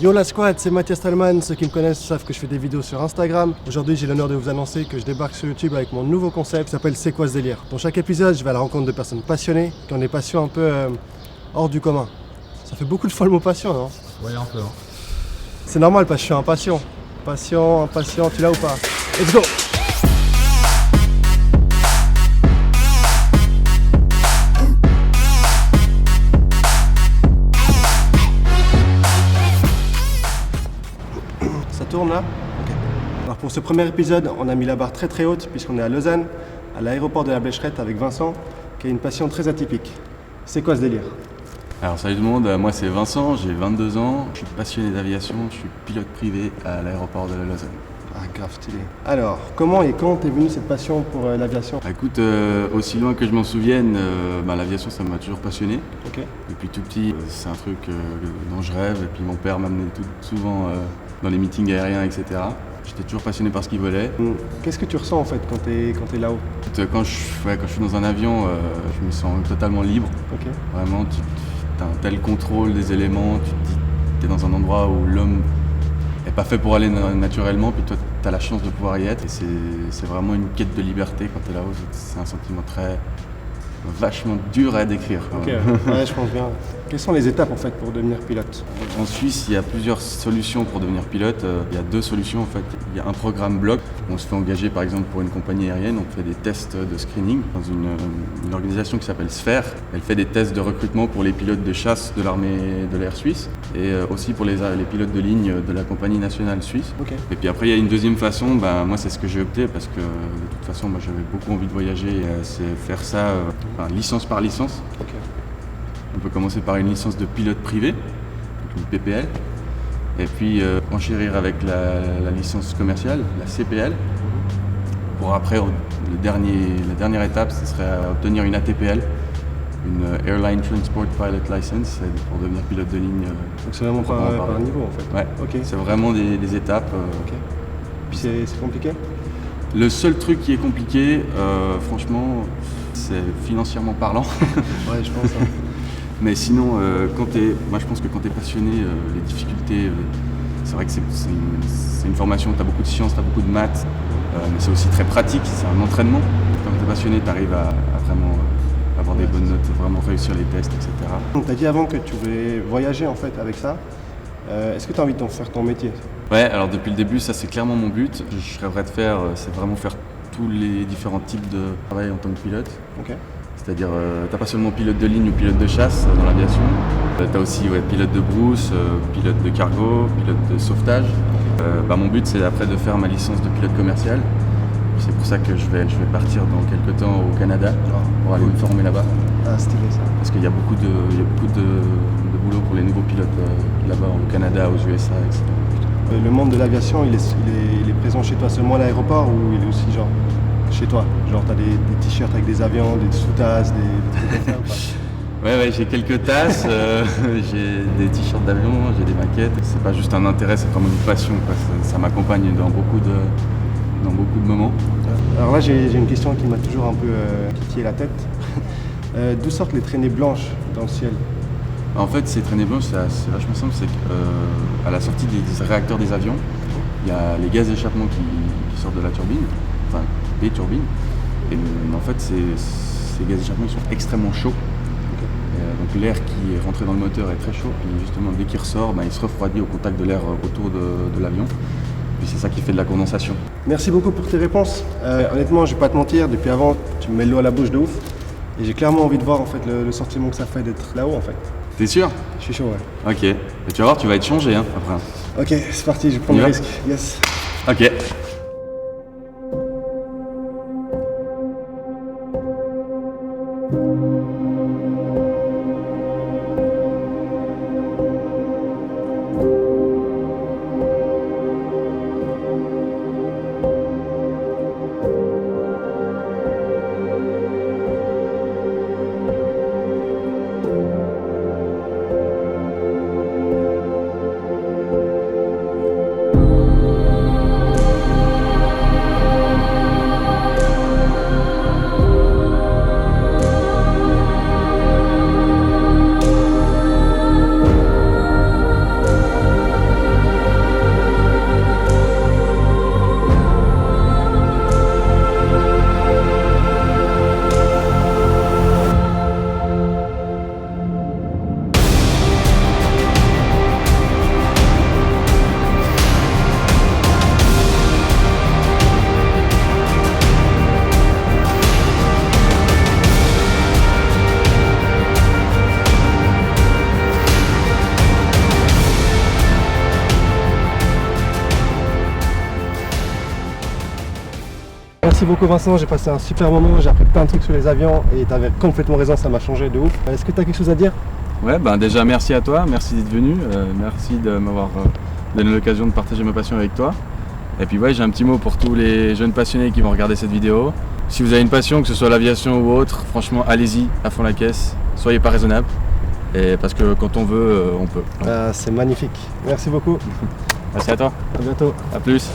Yo la squad, c'est Mathias Talman. Ceux qui me connaissent savent que je fais des vidéos sur Instagram. Aujourd'hui, j'ai l'honneur de vous annoncer que je débarque sur YouTube avec mon nouveau concept qui s'appelle C'est quoi ce délire. Dans chaque épisode, je vais à la rencontre de personnes passionnées qui ont des passions un peu hors du commun. Ça fait beaucoup de fois le mot passion, non? Ouais, un peu. Hein. C'est normal parce que je suis impatient. Impatient, tu l'as ou pas? Let's go! Ça tourne là? Ok. Alors pour ce premier épisode, on a mis la barre très très haute puisqu'on est à Lausanne, à l'aéroport de la Blécherette avec Vincent, qui a une passion très atypique. C'est quoi ce délire? Alors salut tout le monde, moi c'est Vincent, j'ai 22 ans, je suis passionné d'aviation, je suis pilote privé à l'aéroport de Lausanne. Ah grave stylé. Alors, comment et quand t'es venu cette passion pour l'aviation? Écoute, aussi loin que je m'en souvienne, l'aviation ça m'a toujours passionné. Ok. Depuis tout petit, c'est un truc dont je rêve, et puis mon père m'amenait souvent dans les meetings aériens, etc. J'étais toujours passionné par ce qu'il volait. Qu'est-ce que tu ressens en fait quand t'es là-haut? Quand je suis dans un avion, je me sens totalement libre. Ok. Vraiment, tu as un tel contrôle des éléments, tu te dis tu es dans un endroit où l'homme n'est pas fait pour aller naturellement, puis toi tu as la chance de pouvoir y être. Et c'est vraiment une quête de liberté quand tu es là-haut, c'est un sentiment vachement dur à décrire. Ok, ouais, je pense bien. Quelles sont les étapes en fait pour devenir pilote? En Suisse, il y a plusieurs solutions pour devenir pilote. Il y a deux solutions en fait. Il y a un programme bloc. On se fait engager par exemple pour une compagnie aérienne. On fait des tests de screening dans une organisation qui s'appelle Sphère. Elle fait des tests de recrutement pour les pilotes de chasse de l'armée de l'air suisse et aussi pour les pilotes de ligne de la compagnie nationale suisse. Ok. Et puis après, il y a une deuxième façon. Moi, c'est ce que j'ai opté parce que de toute façon, moi, j'avais beaucoup envie de voyager. C'est faire ça licence par licence. Ok. On peut commencer par une licence de pilote privé, donc une PPL, et puis enchérir avec la licence commerciale, la CPL. Pour après, la dernière étape, ce serait obtenir une ATPL, une Airline Transport Pilot License, pour devenir pilote de ligne. Donc c'est vraiment par niveau en fait. Ouais, Ok. c'est vraiment des étapes. Ok. Puis c'est compliqué? Le seul truc qui est compliqué, franchement, c'est financièrement parlant. Ouais, je pense. Hein. Mais sinon, moi je pense que quand tu es passionné, les difficultés, c'est vrai que c'est une formation où tu as beaucoup de sciences, tu as beaucoup de maths, mais c'est aussi très pratique, c'est un entraînement. Quand tu es passionné, tu arrives à vraiment avoir des bonnes notes, vraiment réussir les tests, etc. Donc tu as dit avant que tu voulais voyager en fait avec ça. Est-ce que tu as envie de faire ton métier? Ouais, alors depuis le début, ça c'est clairement mon but. Je rêverais de faire, c'est vraiment faire tous les différents types de travail en tant que pilote. Ok. C'est-à-dire, t'as pas seulement pilote de ligne ou pilote de chasse dans l'aviation, t'as aussi pilote de brousse, pilote de cargo, pilote de sauvetage. Mon but c'est après de faire ma licence de pilote commercial. C'est pour ça que je vais partir dans quelques temps au Canada pour aller me former là-bas. Ah, stylé ça. Parce qu'il y a beaucoup de boulot pour les nouveaux pilotes là-bas au Canada, aux USA, etc. Le monde de l'aviation, il est présent chez toi seulement à l'aéroport ou il est aussi genre chez toi? Genre t'as des t-shirts avec des avions, des sous-tasses, des trucs comme ça ou pas? Ouais, j'ai quelques tasses, j'ai des t-shirts d'avion, j'ai des maquettes. C'est pas juste un intérêt, c'est comme une passion, quoi. Ça m'accompagne dans beaucoup de moments. Alors là, j'ai une question qui m'a toujours un peu titillé la tête. D'où sortent les traînées blanches dans le ciel? En fait, ces traînées blanches, c'est vachement simple, c'est qu'à la sortie des réacteurs des avions, il y a les gaz d'échappement qui sortent de la turbine, enfin des turbines. Et en fait, ces gaz d'échappement ils sont extrêmement chauds. Donc l'air qui est rentré dans le moteur est très chaud, et justement dès qu'il ressort, il se refroidit au contact de l'air autour de l'avion. Puis c'est ça qui fait de la condensation. Merci beaucoup pour tes réponses. Honnêtement, je vais pas te mentir, depuis avant, tu me mets l'eau à la bouche de ouf. Et j'ai clairement envie de voir en fait le sentiment que ça fait d'être là-haut en fait. T'es sûr? Je suis chaud, ouais. Ok. Et tu vas voir, tu vas être changé après. Ok, c'est parti, je prends le risque. Yes. Ok. Merci beaucoup Vincent, j'ai passé un super moment, j'ai appris plein de trucs sur les avions et tu avais complètement raison, ça m'a changé de ouf. Est-ce que tu as quelque chose à dire? Ouais, ben déjà merci à toi, merci d'être venu, merci de m'avoir donné l'occasion de partager ma passion avec toi. Et puis ouais, j'ai un petit mot pour tous les jeunes passionnés qui vont regarder cette vidéo. Si vous avez une passion, que ce soit l'aviation ou autre, franchement allez-y, à fond la caisse, soyez pas raisonnable. Et parce que quand on veut, on peut. C'est magnifique. Merci beaucoup. Merci à toi. À bientôt. À plus.